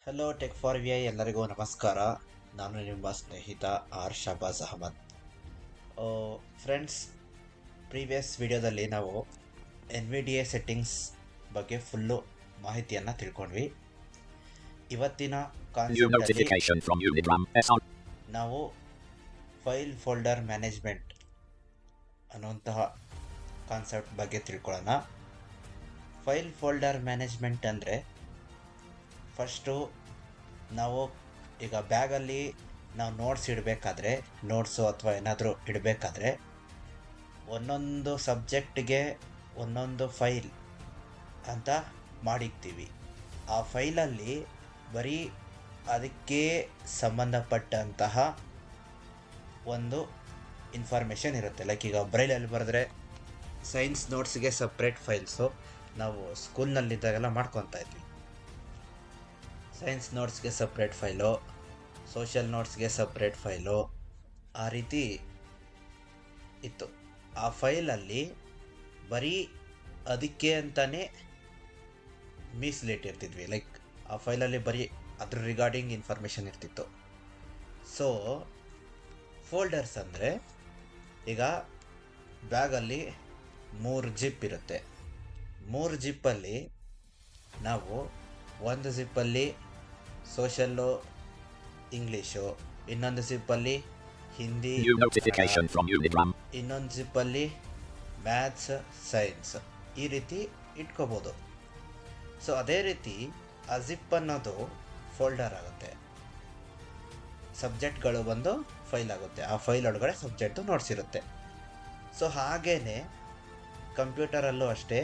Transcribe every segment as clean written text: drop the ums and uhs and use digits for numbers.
Hello tech for V I ಎಲ್ಲರಿಗೂ ನಮಸ್ಕಾರ. ನಾನು ನಿಮ್ಮ ಸ್ನೇಹಿತ R Shahbaz Ahmed. Friends, previous ವಿಡಿಯೋದಲ್ಲಿ ನಾವು NVDA ಸೆಟ್ಟಿಂಗ್ಸ್ ಬಗ್ಗೆ ಫುಲ್ಲು ಮಾಹಿತಿಯನ್ನು ತಿಳ್ಕೊಂಡ್ವಿ. ಇವತ್ತಿನ ಕಾನ್ಸೆಪ್ಟಲ್ಲಿ ನಾವು ಫೈಲ್ ಫೋಲ್ಡರ್ ಮ್ಯಾನೇಜ್ಮೆಂಟ್ ಅನ್ನುವಂತಹ ಕಾನ್ಸೆಪ್ಟ್ ಬಗ್ಗೆ ತಿಳ್ಕೊಳ್ಳೋಣ. ಫೈಲ್ ಫೋಲ್ಡರ್ ಮ್ಯಾನೇಜ್ಮೆಂಟ್ ಅಂದರೆ ಫಸ್ಟು ನಾವು ಈಗ ಬ್ಯಾಗಲ್ಲಿ ನಾವು ನೋಟ್ಸ್ ಇಡಬೇಕಾದ್ರೆ, ನೋಟ್ಸು ಅಥವಾ ಏನಾದರೂ ಇಡಬೇಕಾದ್ರೆ ಒಂದೊಂದು ಸಬ್ಜೆಕ್ಟ್ಗೆ ಒಂದೊಂದು ಫೈಲ್ ಅಂತ ಮಾಡಿಕ್ತೀವಿ. ಆ ಫೈಲಲ್ಲಿ ಬರೀ ಅದಕ್ಕೆ ಸಂಬಂಧಪಟ್ಟಂತಹ ಒಂದು ಇನ್ಫಾರ್ಮೇಷನ್ ಇರುತ್ತೆ. ಲೈಕ್ ಈಗ ಬ್ರೈಲಲ್ಲಿ ಬರೆದ್ರೆ ಸೈನ್ಸ್ ನೋಟ್ಸ್ಗೆ ಸಪ್ರೇಟ್ ಫೈಲ್ಸು ನಾವು ಸ್ಕೂಲ್ನಲ್ಲಿದ್ದಾಗೆಲ್ಲ ಮಾಡ್ಕೊತಾ ಇದ್ವಿ. ಸೈನ್ಸ್ ನೋಟ್ಸ್ಗೆ ಸಪ್ರೇಟ್ ಫೈಲು, ಸೋಷಿಯಲ್ ನೋಟ್ಸ್ಗೆ ಸಪ್ರೇಟ್ ಫೈಲು, ಆ ರೀತಿ ಇತ್ತು. ಆ ಫೈಲಲ್ಲಿ ಬರೀ ಅದಕ್ಕೆ ಅಂತಲೇ ಮೀಸಲಿಟ್ಟಿರ್ತಿದ್ವಿ. ಲೈಕ್ ಆ ಫೈಲಲ್ಲಿ ಬರೀ ಅದ್ರ ರಿಗಾರ್ಡಿಂಗ್ ಇನ್ಫಾರ್ಮೇಷನ್ ಇರ್ತಿತ್ತು. ಸೊ ಫೋಲ್ಡರ್ಸ್ ಅಂದರೆ ಈಗ ಬ್ಯಾಗಲ್ಲಿ 3 ಜಿಪ್ ಇರುತ್ತೆ. 3 ಜಿಪ್ಪಲ್ಲಿ ನಾವು ಒಂದು ಜಿಪ್ಪಲ್ಲಿ ಸೋಷಲ್ಲು, ಇಂಗ್ಲೀಷು, ಇನ್ನೊಂದು ಜಿಪ್ಪಲ್ಲಿ ಹಿಂದಿ, ಇನ್ನೊಂದು ಜಿಪ್ಪಲ್ಲಿ ಮ್ಯಾಥ್ಸ್, ಸೈನ್ಸ್, ಈ ರೀತಿ ಇಟ್ಕೋಬೋದು. ಸೊ ಅದೇ ರೀತಿ ಆ ಜಿಪ್ ಅನ್ನೋದು ಫೋಲ್ಡರ್ ಆಗುತ್ತೆ. ಸಬ್ಜೆಕ್ಟ್ಗಳು ಬಂದು ಫೈಲ್ ಆಗುತ್ತೆ. ಆ ಫೈಲ್ ಒಳಗಡೆ ಸಬ್ಜೆಕ್ಟು ನೋಟ್ಸ್ ಇರುತ್ತೆ. ಸೊ ಹಾಗೇ ಕಂಪ್ಯೂಟರಲ್ಲೂ ಅಷ್ಟೇ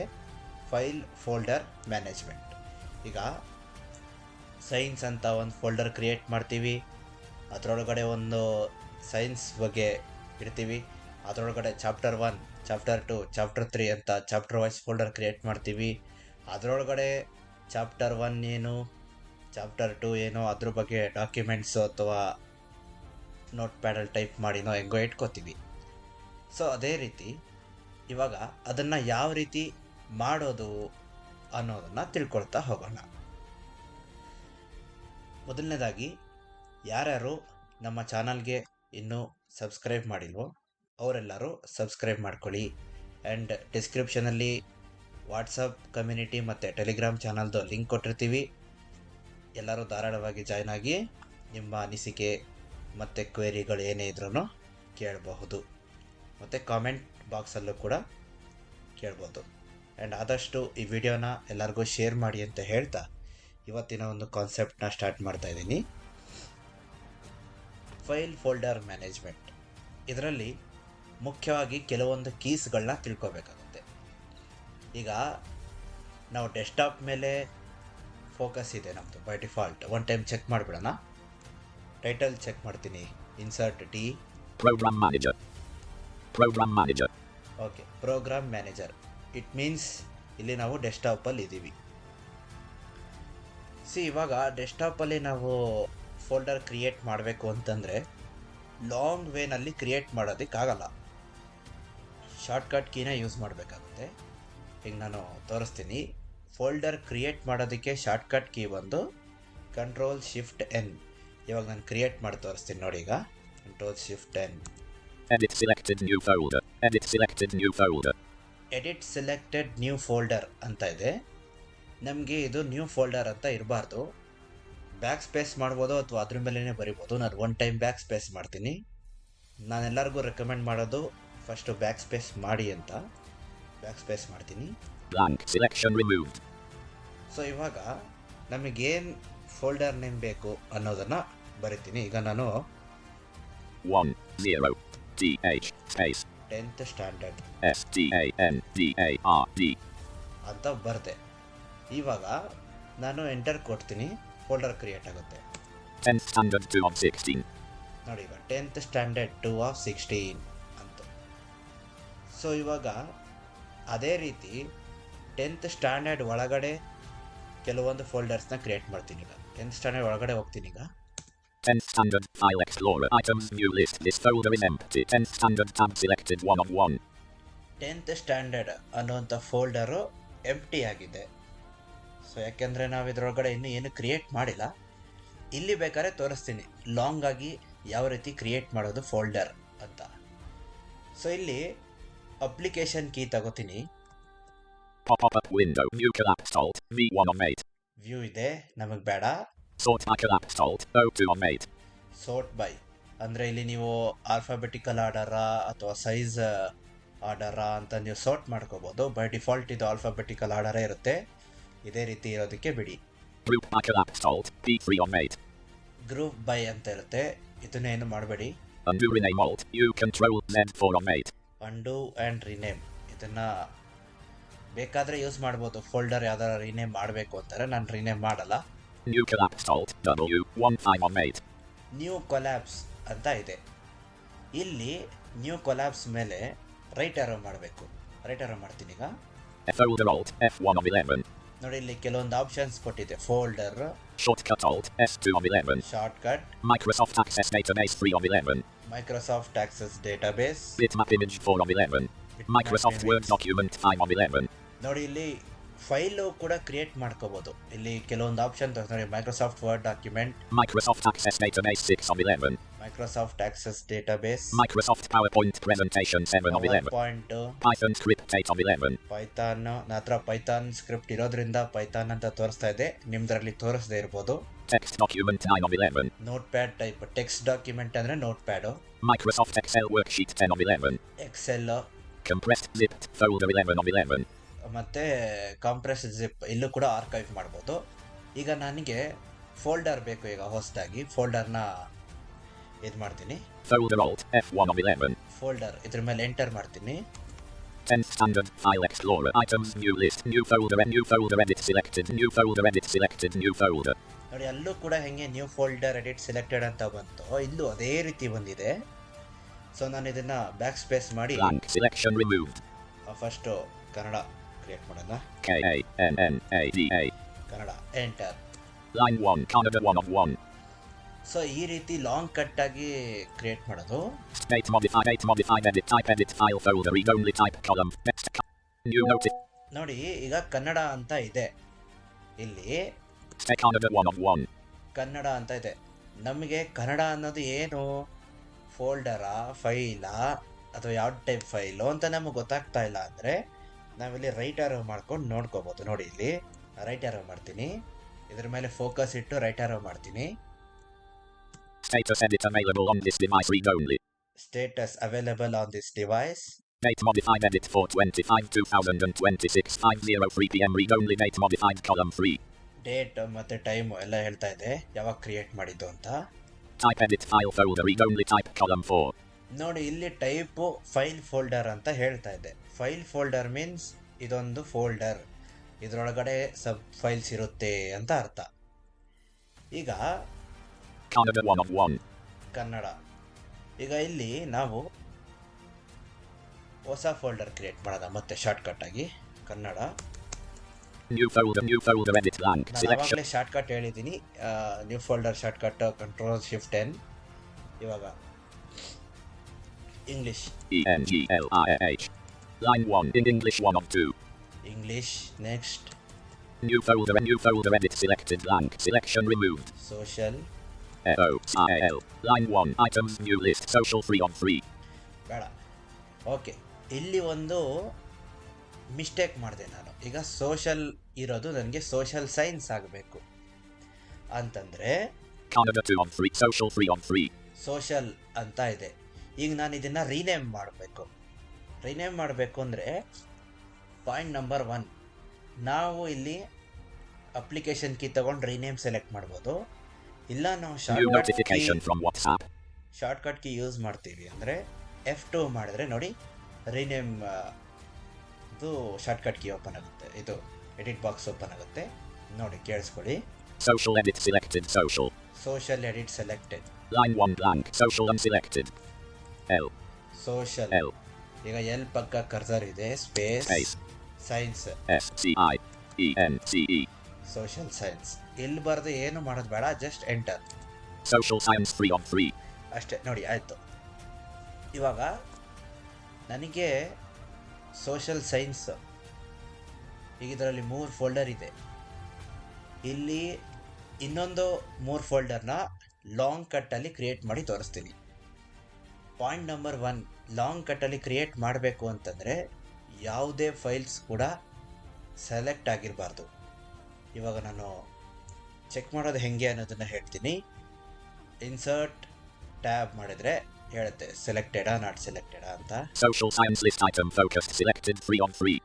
ಫೈಲ್ ಫೋಲ್ಡರ್ ಮ್ಯಾನೇಜ್ಮೆಂಟ್. ಈಗ ಸೈನ್ಸ್ ಅಂತ ಒಂದು ಫೋಲ್ಡರ್ ಕ್ರಿಯೇಟ್ ಮಾಡ್ತೀವಿ. ಅದರೊಳಗಡೆ ಒಂದು ಸೈನ್ಸ್ ಬಗ್ಗೆ ಇಡ್ತೀವಿ. ಅದರೊಳಗಡೆ ಚಾಪ್ಟರ್ 1, ಚಾಪ್ಟರ್ 2, ಚಾಪ್ಟರ್ 3 ಅಂತ ಚಾಪ್ಟರ್ ವೈಸ್ ಫೋಲ್ಡರ್ ಕ್ರಿಯೇಟ್ ಮಾಡ್ತೀವಿ. ಅದರೊಳಗಡೆ ಚಾಪ್ಟರ್ 1 ಏನು, ಚಾಪ್ಟರ್ 2 ಏನೋ ಅದ್ರ ಬಗ್ಗೆ ಡಾಕ್ಯುಮೆಂಟ್ಸು ಅಥವಾ ನೋಟ್ ಪ್ಯಾಡಲ್ಲಿ ಟೈಪ್ ಮಾಡಿನೋ ಹೆಂಗೋ ಇಟ್ಕೋತೀವಿ. ಸೊ ಅದೇ ರೀತಿ ಇವಾಗ ಅದನ್ನು ಯಾವ ರೀತಿ ಮಾಡೋದು ಅನ್ನೋದನ್ನು ತಿಳ್ಕೊಳ್ತಾ ಹೋಗೋಣ. ಮೊದಲನೇದಾಗಿ, ಯಾರ್ಯಾರು ನಮ್ಮ ಚಾನಲ್ಗೆ ಇನ್ನೂ ಸಬ್ಸ್ಕ್ರೈಬ್ ಮಾಡಿಲ್ವೋ ಅವರೆಲ್ಲರೂ ಸಬ್ಸ್ಕ್ರೈಬ್ ಮಾಡ್ಕೊಳ್ಳಿ. ಆ್ಯಂಡ್ ಡಿಸ್ಕ್ರಿಪ್ಷನಲ್ಲಿ ವಾಟ್ಸಪ್ ಕಮ್ಯುನಿಟಿ ಮತ್ತು ಟೆಲಿಗ್ರಾಮ್ ಚಾನಲ್ದು ಲಿಂಕ್ ಕೊಟ್ಟಿರ್ತೀವಿ. ಎಲ್ಲರೂ ಧಾರಾಳವಾಗಿ ಜಾಯ್ನ್ ಆಗಿ ನಿಮ್ಮ ಅನಿಸಿಕೆ ಮತ್ತು ಕ್ವೇರಿಗಳು ಏನೇ ಇದ್ರೂ ಕೇಳಬಹುದು. ಮತ್ತು ಕಾಮೆಂಟ್ ಬಾಕ್ಸಲ್ಲೂ ಕೂಡ ಕೇಳ್ಬೋದು. ಆ್ಯಂಡ್ ಆದಷ್ಟು ಈ ವಿಡಿಯೋನ ಎಲ್ಲರಿಗೂ ಶೇರ್ ಮಾಡಿ ಅಂತ ಹೇಳ್ತಾ ಇವತ್ತಿನ ಒಂದು ಕಾನ್ಸೆಪ್ಟನ್ನ ಸ್ಟಾರ್ಟ್ ಮಾಡ್ತಾ ಇದ್ದೀನಿ. ಫೈಲ್ ಫೋಲ್ಡರ್ ಮ್ಯಾನೇಜ್ಮೆಂಟ್, ಇದರಲ್ಲಿ ಮುಖ್ಯವಾಗಿ ಕೆಲವೊಂದು ಕೀಸ್ಗಳನ್ನ ತಿಳ್ಕೊಬೇಕಾಗುತ್ತೆ. ಈಗ ನಾವು ಡೆಸ್ಕ್ಟಾಪ್ ಮೇಲೆ ಫೋಕಸ್ ಇದೆ ನಮ್ಮದು by default. One time check ಮಾಡಿಬಿಡೋಣ. ಟೈಟಲ್ ಚೆಕ್ ಮಾಡ್ತೀನಿ. Insert T, program manager. Okay, program manager. It means ಇಲ್ಲಿ ನಾವು ಡೆಸ್ಕ್ಟಾಪಲ್ಲಿ ಇದ್ದೀವಿ. ಇವಾಗ ಡೆಸ್ಕ್ಟಾಪಲ್ಲಿ ನಾವು ಫೋಲ್ಡರ್ ಕ್ರಿಯೇಟ್ ಮಾಡಬೇಕು ಅಂತಂದರೆ ಲಾಂಗ್ ವೇನಲ್ಲಿ ಕ್ರಿಯೇಟ್ ಮಾಡೋದಕ್ಕಾಗಲ್ಲ. ಶಾರ್ಟ್ಕಟ್ ಕೀನ ಯೂಸ್ ಮಾಡಬೇಕಾಗುತ್ತೆ. ಈಗ ನಾನು ತೋರಿಸ್ತೀನಿ. ಫೋಲ್ಡರ್ ಕ್ರಿಯೇಟ್ ಮಾಡೋದಕ್ಕೆ ಶಾರ್ಟ್ಕಟ್ ಕೀ ಬಂದು Ctrl+Shift+N. ಇವಾಗ ನಾನು ಕ್ರಿಯೇಟ್ ಮಾಡಿ ತೋರಿಸ್ತೀನಿ ನೋಡಿ. ಈಗ Ctrl+Shift+N. Edit selected new folder ಅಂತ ಇದೆ. ನಮಗೆ ಇದು ನ್ಯೂ ಫೋಲ್ಡರ್ ಅಂತ ಇರಬಾರ್ದು. ಬ್ಯಾಕ್ ಸ್ಪೇಸ್ ಮಾಡ್ಬೋದು ಅಥವಾ ಅದ್ರ ಮೇಲೇ ಬರಿಬೋದು. ನಾನು ಒನ್ ಟೈಮ್ ಬ್ಯಾಕ್ ಸ್ಪೇಸ್ ಮಾಡ್ತೀನಿ. ನಾನೆಲ್ಲರಿಗೂ ರೆಕಮೆಂಡ್ ಮಾಡೋದು ಫಸ್ಟು ಬ್ಯಾಕ್ ಸ್ಪೇಸ್ ಮಾಡಿ ಅಂತ. ಬ್ಯಾಕ್ ಸ್ಪೇಸ್ ಮಾಡ್ತೀನಿ. ಸೊ ಇವಾಗ ನಮಗೇನು ಫೋಲ್ಡರ್ ನೇಮ್ ಬೇಕು ಅನ್ನೋದನ್ನು ಬರಿತೀನಿ. ಈಗ ನಾನು 10th ಸ್ಟ್ಯಾಂಡರ್ಡ್ ಅಂತ ಬರೆದೆ. ಇವಾಗ ನಾನು ಎಂಟರ್ ಕೊಡ್ತೀನಿ. ಫೋಲ್ಡರ್ ಕ್ರಿಯೇಟ್ ಆಗುತ್ತೆ. 10th standard 2 of 16 ನೋಡಿ. ಈಗ 10th ಸ್ಟ್ಯಾಂಡರ್ಡ್ 2 of 16 ಅಂತ. ಸೊ ಇವಾಗ ಅದೇ ರೀತಿ 10th ಸ್ಟ್ಯಾಂಡರ್ಡ್ ಒಳಗಡೆ ಕೆಲವೊಂದು ಫೋಲ್ಡರ್ಸ್ನ ಕ್ರಿಯೇಟ್ ಮಾಡ್ತೀನಿ. ಈಗ 10th ಸ್ಟ್ಯಾಂಡರ್ಡ್ ಒಳಗಡೆ ಹೋಗ್ತೀನಿ. ಈಗ 10th standard file explorer items view list. This folder is empty. 10th standard tab selected 1 of 1. 10th standard ಅನ್ನುವಂಥ ಫೋಲ್ಡರು ಎಂಪ್ಟಿ ಆಗಿದೆ. ಸೊ ಯಾಕೆಂದರೆ ನಾವು ಇದರೊಳಗಡೆ ಇನ್ನೂ ಏನು ಕ್ರಿಯೇಟ್ ಮಾಡಿಲ್ಲ. ಇಲ್ಲಿ ಬೇಕಾದ್ರೆ ತೋರಿಸ್ತೀನಿ ಲಾಂಗ್ ಆಗಿ ಯಾವ ರೀತಿ ಕ್ರಿಯೇಟ್ ಮಾಡೋದು ಫೋಲ್ಡರ್ ಅಂತ. ಸೊ ಇಲ್ಲಿ ಅಪ್ಲಿಕೇಶನ್ ಕೀ ತಗೋತೀನಿ. Pop-up window. View collapsed alt. V1 of 8. View ಇದೆ, ನಮಗೆ ಬೇಡ. Sort by collapsed alt. O2 of 8. Sort by ಅಂದರೆ ಇಲ್ಲಿ ನೀವು ಆಲ್ಫಾಬೆಟಿಕಲ್ ಆರ್ಡರಾ ಅಥವಾ ಸೈಜ್ ಆರ್ಡರಾ ಅಂತ ನೀವು ಸೋರ್ಟ್ ಮಾಡ್ಕೋಬೋದು. ಬೈ ಡಿಫಾಲ್ಟ್ ಇದು ಆಲ್ಫಾಬೆಟಿಕಲ್ ಆರ್ಡರೇ ಇರುತ್ತೆ, ಇದೇ ರೀತಿ ಇರೋದಕ್ಕೆ ಬಿಡಿ. Group by collapsed alt. P3 of 8. Group by ಅಂತ ಇರುತ್ತೆ, ಇದನ್ನೇನು ಮಾಡಬೇಡಿ. Undo rename alt. U control Z4 of 8. And and rename ಇದನ್ನು ಬೇಕಾದರೆ ಯೂಸ್ ಮಾಡ್ಬೋದು. ಫೋಲ್ಡರ್ ಯಾವ್ದಾರು ರಿನೇಮ್ ಮಾಡಬೇಕು ಅಂತಾರೆ, ನಾನು ರಿನೇಮ್ ಮಾಡಲ್ಲ. New collapsed alt. W 15 of 8. New collapse ಅಂತ ಇದೆ. ಇಲ್ಲಿ ನ್ಯೂ ಕೊಲ್ಯಾಪ್ಸ್ ಮೇಲೆ ರೈಟ್ ಆರೋ ಮಾಡಬೇಕು. ರೈಟ್ ಆರೋ ಮಾಡ್ತೀನಿ ಈಗ. Folder alt. F1 of 11. ನೋಡಿ ಇಲ್ಲಿ ಕೆಲವೊಂದು ಆಪ್ಷನ್ಸ್ ಕೊಟ್ಟಿದೆ. Folder, Shortcut alt. S2 of 11. Shortcut, Microsoft Access Database 3 of 11. Microsoft access database, Bitmap image 4 of 11. Microsoft Word document 5 of 11. ನೋಡಿ ಇಲ್ಲಿ ಫೈಲು ಕೂಡ ಕ್ರಿಯೇಟ್ ಮಾಡ್ಕೋಬೋದು. ಇಲ್ಲಿ ಕೆಲವೊಂದು ಆಪ್ಷನ್ ನೋಡಿ, Microsoft word document, Microsoft Access Database 6 of 11. Microsoft access database, Microsoft PowerPoint Presentation 7 of 11. Point, Python Script 8 of 11. Python. ನನ್ನ ಹತ್ರ Python script ಇರೋದ್ರಿಂದ ಪೈಥಾನ್ ಅಂತ ತೋರಿಸ್ತಾ ಇದೆ, ನಿಮ್ದ್ರಲ್ಲಿ ತೋರಿಸದೇ ಇರ್ಬೋದು. Text document 9 of 11. Notepad type text document ಅಂದರೆ notepad. Microsoft Excel Worksheet 10 of 11. Excel, Compressed zipped folder 11 of 11. ಮತ್ತು compress zip, ಇಲ್ಲೂ ಕೂಡ ಆರ್ಕೈವ್ ಮಾಡ್ಬೋದು. ಈಗ ನನಗೆ ಫೋಲ್ಡರ್ ಬೇಕು. ಈಗ ಹೊಸದಾಗಿ ಫೋಲ್ಡರ್ನ ಇದು ಮಾಡ್ತೀನಿ. Folder alt F1 of 11. Folder ಇದ್ರ ಮೇಲೆ ಎಂಟರ್ ಮಾಡ್ತೀನಿ. 10th standard file explorer items new list new folder edit selected new folder edit selected new folder. ನೋಡಿ ಅಲ್ಲೂ ಕೂಡ ಹೆಂಗೆ ನ್ಯೂ ಫೋಲ್ಡರ್ ಎಡಿಟ್ ಸೆಲೆಕ್ಟೆಡ್ ಅಂತ ಬಂತು, ಇಲ್ಲೂ ಅದೇ ರೀತಿ ಬಂದಿದೆ. ಸೊ ನಾನು ಇದನ್ನು ಬ್ಯಾಕ್ ಸ್ಪೇಸ್ ಮಾಡಿ blank selection removed. First Kannada create ಮಾಡೋಣ. KANNADA. Kannada enter. Line 1 Canada 1 of 1. So ಈ ರೀತಿ ಲಾಂಗ್ ಕಟ್ ಆಗಿ ಕ್ರಿಯೇಟ್ ಮಾಡೋದು. Date modified edit file folder read only type column text new notice. ನೋಡಿ ಈಗ ಕನ್ನಡ ಅಂತ ಇದೆ, ಇಲ್ಲಿ Canada 1 of 1. ಕನ್ನಡ ಅಂತ ಇದೆ. ನಮಗೆ ಕನ್ನಡ ಅನ್ನೋದು ಏನು, ಫೋಲ್ಡರಾ ಫೈಲಾ ಅಥವಾ ಯಾವ ಟೈಪ್ ಫೈಲು ಅಂತ ನಮಗೆ ಗೊತ್ತಾಗ್ತಾ ಇಲ್ಲ ಅಂದರೆ ನಾವಿಲ್ಲಿ ರೈಟ್ ಆರೋ ಮಾಡ್ಕೊಂಡು ನೋಡ್ಕೋಬೋದು. ನೋಡಿ ಇಲ್ಲಿ ರೈಟ್ ಆರೋ ಮಾಡ್ತೀನಿ, ಇದ್ರ ಮೇಲೆ ಫೋಕಸ್ ಇಟ್ಟು ರೈಟ್ ಆರೋ ಮಾಡ್ತೀನಿ. Status edit available on this device read only. Status available on this device. Date modified edit 4/25/2026 5:03 PM read only date modified column 3. Date ಮತ್ತು ಟೈಮು ಎಲ್ಲ ಹೇಳ್ತಾ ಇದೆ ಯಾವಾಗ ಕ್ರಿಯೇಟ್ ಮಾಡಿದ್ದು ಅಂತ. Type edit file folder read only type column 4. ನೋಡಿ ಇಲ್ಲಿ type file folder ಅಂತ ಹೇಳ್ತಾ ಇದೆ. ಫೈಲ್ ಫೋಲ್ಡರ್ ಮೀನ್ಸ್ ಇದೊಂದು ಫೋಲ್ಡರ್, ಇದರೊಳಗಡೆ ಸಬ್ ಫೈಲ್ಸ್ ಇರುತ್ತೆ ಅಂತ ಅರ್ಥ. ಈಗ Canada 1 of 1. ಕನ್ನಡ. ಈಗ ಇಲ್ಲಿ ನಾವು ಹೊಸ ಫೋಲ್ಡರ್ ಕ್ರಿಯೇಟ್ ಮಾಡೋಣ ಮತ್ತೆ ಶಾರ್ಟ್ಕಟ್ ಆಗಿ. Kannada New folder edit blank ನಾನು selection. ಆವಾಗಲೇ ಶಾರ್ಟ್ಕಟ್ ಹೇಳಿದ್ದೀನಿ, ನ್ಯೂ ಫೋಲ್ಡರ್ ಶಾರ್ಟ್ಕಟ್ Ctrl+Shift+N. ಇವಾಗ English. ENGLIH. Line 1 in English 1 of 2. English. Next New folder edit selected blank selection removed. Social. OCL. Line 1 items new list social 3 of 3. ಬೇಡ. Okay, ಇಲ್ಲಿ ಒಂದು mistake ಮಾಡಿದೆ ನಾನು. ಈಗ social ಇರೋದು ನನಗೆ ಸೋಷಲ್ ಸೈನ್ಸ್ ಆಗಬೇಕು ಅಂತಂದರೆ Canada 2 of 3 social 3 of 3. Social ಅಂತ ಇದೆ. ಈಗ ನಾನು ಇದನ್ನು ರೀನೇಮ್ ಮಾಡಬೇಕು. ರೀನೇಮ್ ಮಾಡಬೇಕು ಅಂದರೆ ಪಾಯಿಂಟ್ ನಂಬರ್ 1, ನಾವು ಇಲ್ಲಿ ಅಪ್ಲಿಕೇಶನ್ ಕೀ ತೊಗೊಂಡು ರೀನೇಮ್ ಸೆಲೆಕ್ಟ್ ಮಾಡ್ಬೋದು. ಇಲ್ಲ ನಾವು ಶಾರ್ಟ್ಕಟ್ ಕೀ ಯೂಸ್ ಮಾಡ್ತೀವಿ ಅಂದರೆ F2 ಮಾಡಿದ್ರೆ ನೋಡಿ ರೀನೇಮ್ ಇದು ಶಾರ್ಟ್ಕಟ್ ಕೀ ಓಪನ್ ಆಗುತ್ತೆ, ಇದು ಎಡಿಟ್ ಬಾಕ್ಸ್ ಓಪನ್ ಆಗುತ್ತೆ. ನೋಡಿ ಕೇಳಿಸ್ಕೊಳ್ಳಿ. Social edit selected social. Social edit selected. Line 1 blank social unselected. L. Social. L. ಈಗ ಎಲ್ ಪಕ್ಕ ಕರ್ಸರ್ ಇದೆ, space science SCIENCE. Social science. ಇಲ್ಲಿ ಬರೆದು ಏನು ಮಾಡೋದು ಬೇಡ, just enter. Social science 3 of 3. ಅಷ್ಟೇ. ನೋಡಿ ಆಯಿತು. ಇವಾಗ ನನಗೆ ಸೋಷಲ್ ಸೈನ್ಸ್ ಈಗ ಇದರಲ್ಲಿ 3 ಫೋಲ್ಡರ್ ಇದೆ. ಇಲ್ಲಿ ಇನ್ನೊಂದು 3 ಫೋಲ್ಡರ್ನ ಲಾಂಗ್ ಕಟ್ಟಲ್ಲಿ ಕ್ರಿಯೇಟ್ ಮಾಡಿ ತೋರಿಸ್ತೀನಿ. ಪಾಯಿಂಟ್ ನಂಬರ್ 1, ಲಾಂಗ್ ಕಟ್ಟಲ್ಲಿ ಕ್ರಿಯೇಟ್ ಮಾಡಬೇಕು ಅಂತಂದರೆ ಯಾವುದೇ ಫೈಲ್ಸ್ ಕೂಡ ಸೆಲೆಕ್ಟ್ ಆಗಿರಬಾರ್ದು. ಇವಾಗ ನಾನು ಚೆಕ್ ಮಾಡೋದು ಹೆಂಗೆ ಅನ್ನೋದನ್ನು ಹೇಳ್ತೀನಿ. ಇನ್ಸರ್ಟ್ ಟ್ಯಾಬ್ ಮಾಡಿದರೆ ಹೇಳುತ್ತೆ ಸೆಲೆಕ್ಟೆಡಾ ನಾಟ್ ಸೆಲೆಕ್ಟೆಡಾ ಅಂತ. Social science list item focused selected 3 on 3.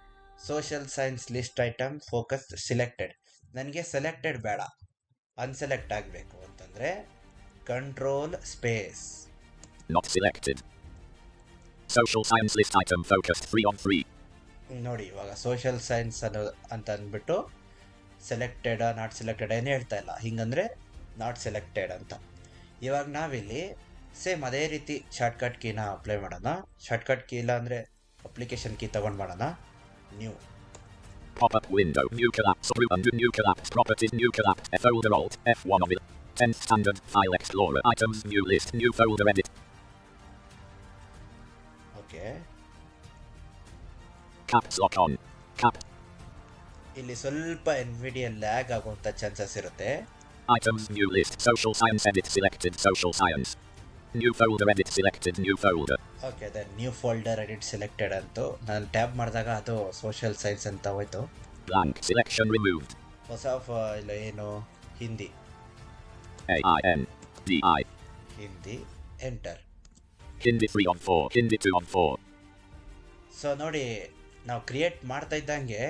Social science list item focused selected. ನನಗೆ ಸೆಲೆಕ್ಟೆಡ್ ಬೇಡ, ಅನ್ಸೆಲೆಕ್ಟ್ ಆಗಬೇಕು ಅಂತಂದರೆ control space Not selected. Social science list item focused 3 on 3. ನೋಡಿ ಇವಾಗ ಸೋಷಿಯಲ್ ಸೈನ್ಸ್ ಅನ್ನೋ ಅಂತ ಅಂದ್ಬಿಟ್ಟು ಸೆಲೆಕ್ಟೆಡಾ ನಾಟ್ ಸೆಲೆಕ್ಟೆಡ್ ಏನು ಹೇಳ್ತಾ ಇಲ್ಲ, ಹಿಂಗಂದರೆ ನಾಟ್ ಸೆಲೆಕ್ಟೆಡ್ ಅಂತ. ಇವಾಗ ನಾವಿಲ್ಲಿ ಸೇಮ್ ಅದೇ ರೀತಿ ಶಾರ್ಟ್ಕಟ್ ಕೀನ ಅಪ್ಲೈ ಮಾಡೋಣ. ಶಾರ್ಟ್ಕಟ್ ಕೀ ಇಲ್ಲ ಅಂದರೆ ಅಪ್ಲಿಕೇಶನ್ ಕೀ ತೊಗೊಂಡು ಮಾಡೋಣ. New Pop-up window. New collapse. Group undo. New collapse. Properties. New collapse. Folder alt. F1 of 10th standard. File explorer. Items. New list. New folder edit. Okay. Caps lock on. Cap. ಇಲ್ಲಿ ಸ್ವಲ್ಪ NVIDIA lag ಆಗುವಂಥ chances ಇರುತ್ತೆ. Items. New list. Social science edit selected. Social science. New folder edit selected. New folder. Okay, then new folder edit selected ಅಂತು. ನಾನು tab ಮಾಡಿದಾಗ ಅದು social science ಅಂತ ಹೋಯ್ತು. Blank. Selection removed. ಹೊಸ ಇಲ್ಲ ಏನು Hindi AINDI. Hindi enter. Hindi 3 on 4. Hindi 2 on 4. So ನೋಡಿ, ನಾವು ಕ್ರಿಯೇಟ್ ಮಾಡ್ತಾ ಇದ್ದಂಗೆ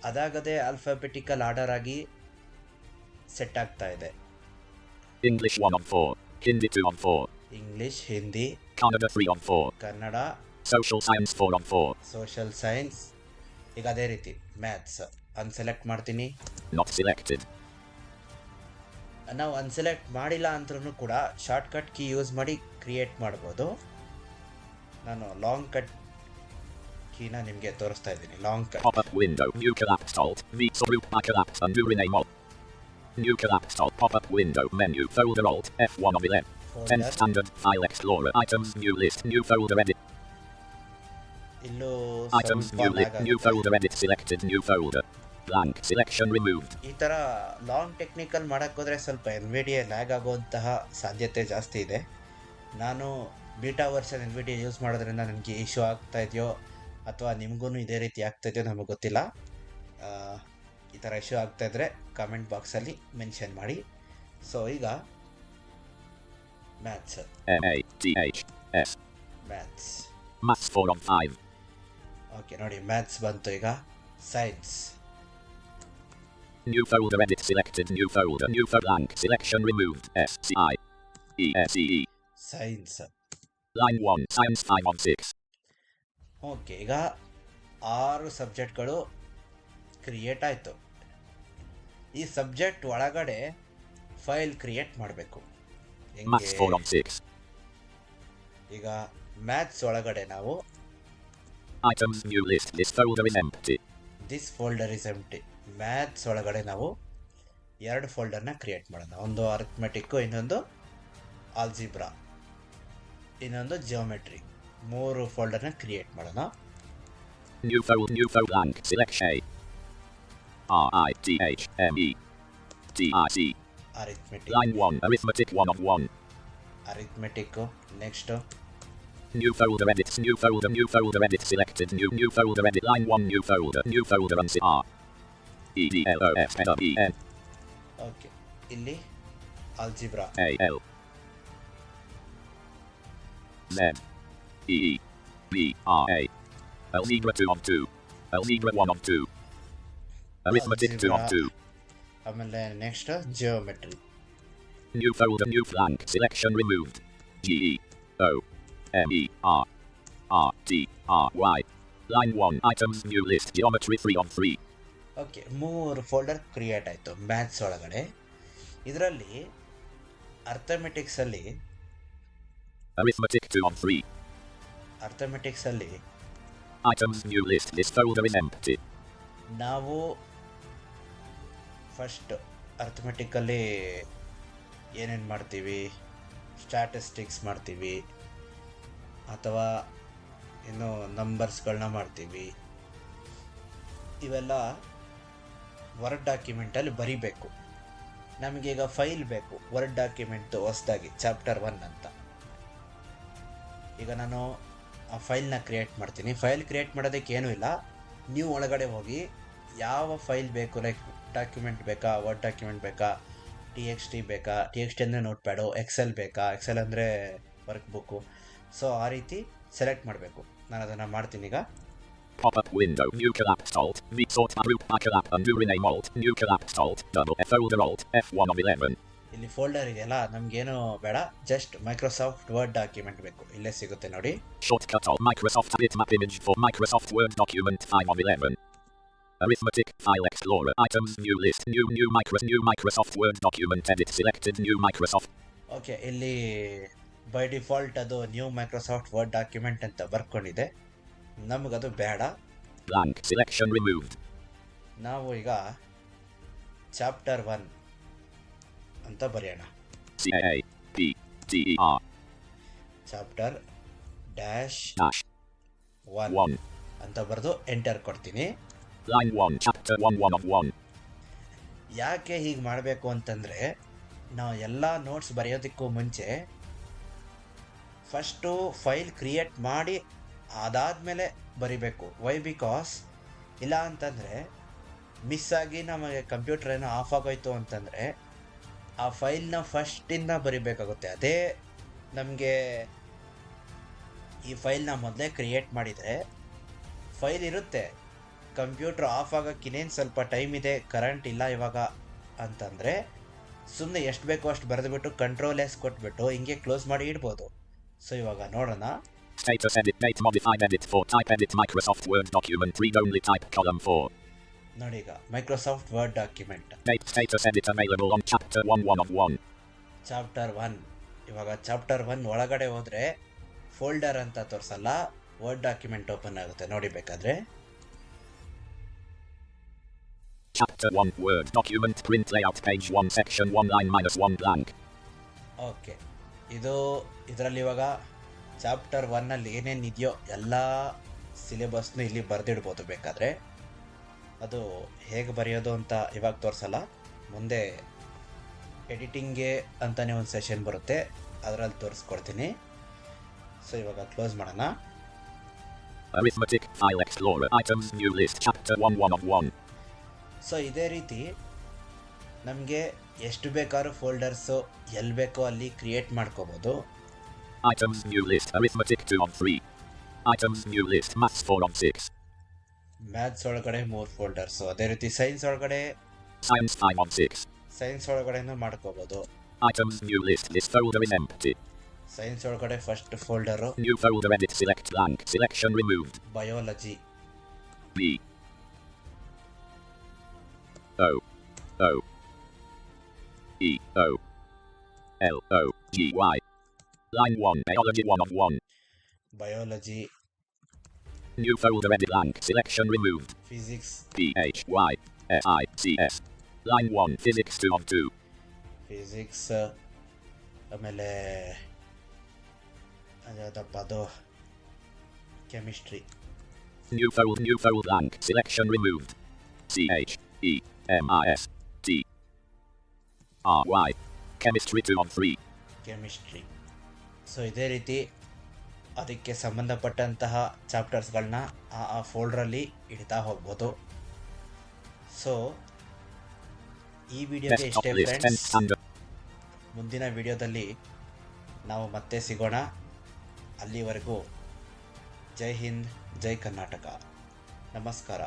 ಅದಾಗದೇ ಆಲ್ಫಾಬೆಟಿಕಲ್ ಆರ್ಡರ್ ಆಗಿ ಸೆಟ್ ಆಗ್ತಾ ಇದೆ. English 1 on 4. Hindi 2 on 4. English, Hindi, Kannada 3 on 4. Kannada, Social science 4 on 4. Social science. ಈಗ ಅದೇ ರೀತಿ ಮ್ಯಾಥ್ಸ್ ಅನ್ಸೆಲೆಕ್ಟ್ ಮಾಡ್ತೀನಿ. Not selected. ನಾವು ಅನ್ಸೆಲೆಕ್ಟ್ ಮಾಡಿಲ್ಲ ಅಂದ್ರೂ ಕೂಡ ಶಾರ್ಟ್ಕಟ್ ಕೀ ಯೂಸ್ ಮಾಡಿ ಕ್ರಿಯೇಟ್ ಮಾಡ್ಬೋದು. ನಾನು ಲಾಂಗ್ ಕಟ್ ಕೀನ ನಿಮಗೆ ತೋರಿಸ್ತಾ ಇದ್ದೀನಿ. Long cut. Pop-up window. New collapsed alt. V group by collapse. Undo rename alt. New collapsed alt. Pop-up window. Menu. Folder alt. F1 of 11. 10th standard. File explorer. Items. New list. New folder edit. ಇಲ್ಲೂ Items. New list. New folder edit selected. New folder. Blank. Selection removed. ಈ ಥರ long technical ಮಾಡೋಕ್ಕೋದ್ರೆ ಸ್ವಲ್ಪ NVIDIA lag ಆಗುವಂತಹ ಸಾಧ್ಯತೆ ಜಾಸ್ತಿ ಇದೆ. ನಾನು beta version NVIDIA use ಮಾಡೋದ್ರಿಂದ ನನಗೆ ಇಶ್ಯೂ ಆಗ್ತಾ ಇದೆಯೋ ಅಥವಾ ನಿಮಗೂ ಇದೇ ರೀತಿ ಆಗ್ತಾ ಇದೆಯೋ ನಮಗೆ ಗೊತ್ತಿಲ್ಲ. ಈ ಥರ ಇಶ್ಯೂ ಆಗ್ತಾ ಇದ್ದರೆ ಕಾಮೆಂಟ್ ಬಾಕ್ಸಲ್ಲಿ ಮೆನ್ಷನ್ ಮಾಡಿ. ಸೊ ಈಗ maths MATHS. Maths Maths 4 on 5. Okay ನೋಡಿ, ಮ್ಯಾಥ್ಸ್ ಬಂತು. ಈಗ science. New folder edit selected. New folder. New folder. Blank. Selection removed. SCIENCE. Science. Line 1. Science 5 on 6. Okay, ಈಗ 6 ಸಬ್ಜೆಕ್ಟ್ಗಳು ಕ್ರಿಯೇಟ್ ಆಯಿತು. ಈ ಸಬ್ಜೆಕ್ಟ್ ಒಳಗಡೆ ಫೈಲ್ ಕ್ರಿಯೇಟ್ ಮಾಡಬೇಕು. Maths 4 on 6. ಈಗ maths ಒಳಗಡೆ ನಾವು Items. New list. This folder is empty. This folder is empty. Maths ಒಳಗಡೆ ನಾವು 2 ಫೋಲ್ಡರ್ನ ಕ್ರಿಯೇಟ್ ಮಾಡೋಣ. ಒಂದು ಅರಿಥ್ಮೆಟಿಕ್ಕು, ಇನ್ನೊಂದು ಆಲ್ಜಿಬ್ರಾ, ಇನ್ನೊಂದು ಜಿಯೋಮೆಟ್ರಿ. 3 ಫೋಲ್ಡರ್ನ ಕ್ರಿಯೇಟ್ ಮಾಡೋಣ. New folder. New folder. Blank. Select A. RITHMETIC. Arithmetic. Line 1. Arithmetic 1 of 1. Arithmetic. Next New folder edit. New folder. New folder edit selected. New folder edit. Line 1. New folder. New folder. REDLOFEN. Okay, ಇಲ್ಲಿ algebra. AL Z E B R A. Algebra 2 on 2. Algebra 1 on 2. Arithmetic 2 on 2. ಆಮೇಲೆ next geometry. New folder. New blank. Selection removed. GE O MERRTRY. Line 1. Items. New list. Geometry 3 on 3. Okay, 3 folder create ಆಯಿತು maths ಒಳಗಡೆ. ಇದರಲ್ಲಿ ಅರ್ಥಮೆಟಿಕ್ಸಲ್ಲಿ Arithmetic 2 on 3. ಅರ್ಥಮೆಟಿಕ್ಸಲ್ಲಿ Items. New list. This folder is empty. ನಾವು first ಅರ್ಥಮೆಟಿಕಲ್ಲಿ ಏನೇನು ಮಾಡ್ತೀವಿ, statistics ಮಾಡ್ತೀವಿ ಅಥವಾ ಇನ್ನು ನಂಬರ್ಸ್ಗಳನ್ನ ಮಾಡ್ತೀವಿ. ಇವೆಲ್ಲ ವರ್ಡ್ ಡಾಕ್ಯುಮೆಂಟಲ್ಲಿ ಬರಿಬೇಕು. ನಮಗೀಗ ಫೈಲ್ ಬೇಕು, ವರ್ಡ್ ಡಾಕ್ಯುಮೆಂಟ್ದು ಹೊಸದಾಗಿ ಚಾಪ್ಟರ್ 1 ಅಂತ. ಈಗ ನಾನು ಆ ಫೈಲ್ನ ಕ್ರಿಯೇಟ್ ಮಾಡ್ತೀನಿ. ಫೈಲ್ ಕ್ರಿಯೇಟ್ ಮಾಡೋದಕ್ಕೆ ಏನೂ ಇಲ್ಲ, ನೀವು ಒಳಗಡೆ ಹೋಗಿ ಯಾವ ಫೈಲ್ ಬೇಕು, ಲೈಕ್ ಡಾಕ್ಯುಮೆಂಟ್ ಬೇಕಾ, ವರ್ಡ್ ಡಾಕ್ಯುಮೆಂಟ್ ಬೇಕಾ, TXT ಬೇಕಾ, TXT ಅಂದರೆ ನೋಟ್ಪ್ಯಾಡು, ಎಕ್ಸೆಲ್ ಬೇಕಾ, ಎಕ್ಸೆಲ್ ಅಂದರೆ ವರ್ಕ್ ಬುಕ್ಕು, ಸೊ ಆ ರೀತಿ ಸೆಲೆಕ್ಟ್ ಮಾಡಬೇಕು. ನಾನು ಅದನ್ನು ಮಾಡ್ತೀನಿ ಈಗ. Pop-up window, new collapsed alt, v-sort group by collapse, undo rename alt, new collapsed alt, double F folder alt, F1 of 11. ಇಲ್ಲಿ ಫೋಲ್ಡರ್ ಇದೆಯಲ್ಲ, ನಮಗೇನು ಬೇಡ, ಜಸ್ಟ್ ಮೈಕ್ರೋಸಾಫ್ಟ್ ವರ್ಡ್ ಡಾಕ್ಯುಮೆಂಟ್ ಬೇಕು. ಇಲ್ಲೇ ಸಿಗುತ್ತೆ ನೋಡಿ. Shortcut alt Microsoft bitmap image for Microsoft Word document 5 of 11. Arithmetic file explorer items new list new Microsoft Word document edit selected new Microsoft. Okay, ಇಲ್ಲಿ by default ಅದು new Microsoft word document ಅಂತ ಬರ್ಕೊಂಡಿದೆ. ನಮಗದು ಬೇಡ. Blank selection removed. ನಾವು ಈಗ chapter 1 ಅಂತ ಬರೆಯೋಣ. CAPTER chapter dash 1 ಅಂತ ಬರೆದು ಎಂಟರ್ ಕೊಡ್ತೀನಿ. Line 1 chapter 1 of 1. ಯಾಕೆ ಹೀಗೆ ಮಾಡಬೇಕು ಅಂತಂದರೆ, ನಾವು ಎಲ್ಲ ನೋಟ್ಸ್ ಬರೆಯೋದಕ್ಕೂ ಮುಂಚೆ ಫಸ್ಟು ಫೈಲ್ ಕ್ರಿಯೇಟ್ ಮಾಡಿ ಅದಾದಮೇಲೆ ಬರಿಬೇಕು. ವೈ ಬಿಕಾಸ್ ಇಲ್ಲ ಅಂತಂದರೆ ಮಿಸ್ ಆಗಿ ನಮಗೆ ಕಂಪ್ಯೂಟರ್ ಏನೋ ಆಫ್ ಆಗೋಯ್ತು ಅಂತಂದರೆ ಆ ಫೈಲ್ನ ಫಸ್ಟಿಂದ ಬರಿಬೇಕಾಗುತ್ತೆ. ಅದೇ ನಮಗೆ ಈ ಫೈಲ್ನ ಮೊದಲೇ ಕ್ರಿಯೇಟ್ ಮಾಡಿದರೆ ಫೈಲ್ ಇರುತ್ತೆ, ಕಂಪ್ಯೂಟ್ರ್ ಆಫ್ ಆಗೋಕ್ಕೆ ಇನ್ನೇನು ಸ್ವಲ್ಪ ಟೈಮ್ ಇದೆ, ಕರೆಂಟ್ ಇಲ್ಲ ಇವಾಗ ಅಂತಂದರೆ ಸುಮ್ಮನೆ ಎಷ್ಟು ಬೇಕೋ ಅಷ್ಟು ಬರೆದುಬಿಟ್ಟು ಕಂಟ್ರೋಲ್ S ಕೊಟ್ಬಿಟ್ಟು ಹಿಂಗೆ ಕ್ಲೋಸ್ ಮಾಡಿ ಇಡ್ಬೋದು. ಸೊ ಇವಾಗ ನೋಡೋಣ. Status edit date modified edit for type edit Microsoft Word document read only type column 4. ನೋಡಿ ಈಗ Microsoft word document Date status edit available on chapter 1 of 1. Chapter 1. ಇವಾಗ ಚಾಪ್ಟರ್ 1 ಒಳಗಡೆ ಹೋದರೆ ಫೋಲ್ಡರ್ ಅಂತ ತೋರಿಸಲ್ಲ, ವರ್ಡ್ ಡಾಕ್ಯುಮೆಂಟ್ ಓಪನ್ ಆಗುತ್ತೆ ನೋಡಿ ಬೇಕಾದರೆ. Chapter 1 Word document print layout page 1 section 1 line -1 blank. Okay, ಇದರಲ್ಲಿ ಇವಾಗ ಚಾಪ್ಟರ್ 1ನಲ್ಲಿ ಏನೇನು ಇದೆಯೋ ಎಲ್ಲ ಸಿಲೆಬಸ್ನು ಇಲ್ಲಿ ಬರೆದಿಡ್ಬೋದು ಬೇಕಾದರೆ. ಅದು ಹೇಗೆ ಬರೆಯೋದು ಅಂತ ಇವಾಗ ತೋರಿಸಲ್ಲ, ಮುಂದೆ ಎಡಿಟಿಂಗ್ಗೆ ಅಂತಲೇ ಒಂದು ಸೆಷನ್ ಬರುತ್ತೆ, ಅದರಲ್ಲಿ ತೋರಿಸ್ಕೊಡ್ತೀನಿ. ಸೊ ಇವಾಗ ಕ್ಲೋಸ್ ಮಾಡೋಣ. Arithmetic file explorer items new list chapter 1 of 1. So ಇದೇ ರೀತಿ ನಮಗೆ ಎಷ್ಟು ಬೇಕಾದ್ರೂ ಫೋಲ್ಡರ್ಸು ಎಲ್ಲಿ ಬೇಕೋ ಅಲ್ಲಿ ಕ್ರಿಯೇಟ್ ಮಾಡ್ಕೋಬೋದು. Items new list arithmetic 2 of 3. Items new list maths 4 of 6. Maths ಒಳಗಡೆ 3 ಫೋಲ್ಡರ್ಸು, ಅದೇ ರೀತಿ ಸೈನ್ಸ್ ಒಳಗಡೆ Science 5 of 6. ಸೈನ್ಸ್ ಒಳಗಡೆನೂ ಮಾಡ್ಕೋಬೋದು. Items new list this folder is empty. Science ಒಳಗಡೆ first folder New folder edit select blank selection removed. Biology. B O O E O L O G Y. Line 1 biology 1 of 1. Biology. New folder edit blank selection removed. Physics. PHYSICS. Line 1 physics 2 of 2. Physics. ಆಮೇಲೆ ಅದ್ಯಾವುದಪ್ಪ ಅದು, chemistry. New fold blank selection removed. CHEMISTRY. Chemistry 2 of 3. Chemistry. So ಇದೇ ರೀತಿ ಅದಕ್ಕೆ ಸಂಬಂಧಪಟ್ಟಂತಹ ಚಾಪ್ಟರ್ಸ್ಗಳನ್ನ ಆ ಫೋಲ್ಡ್ರಲ್ಲಿ ಇಡ್ತಾ ಹೋಗ್ಬೋದು. So ಈ ವಿಡಿಯೋಗೆ ಇಷ್ಟೇ ಫ್ರೆಂಡ್ಸ್. ಮುಂದಿನ ವಿಡಿಯೋದಲ್ಲಿ ನಾವು ಮತ್ತೆ ಸಿಗೋಣ. ಅಲ್ಲಿವರೆಗೂ ಜೈ ಹಿಂದ್, ಜೈ ಕರ್ನಾಟಕ, ನಮಸ್ಕಾರ.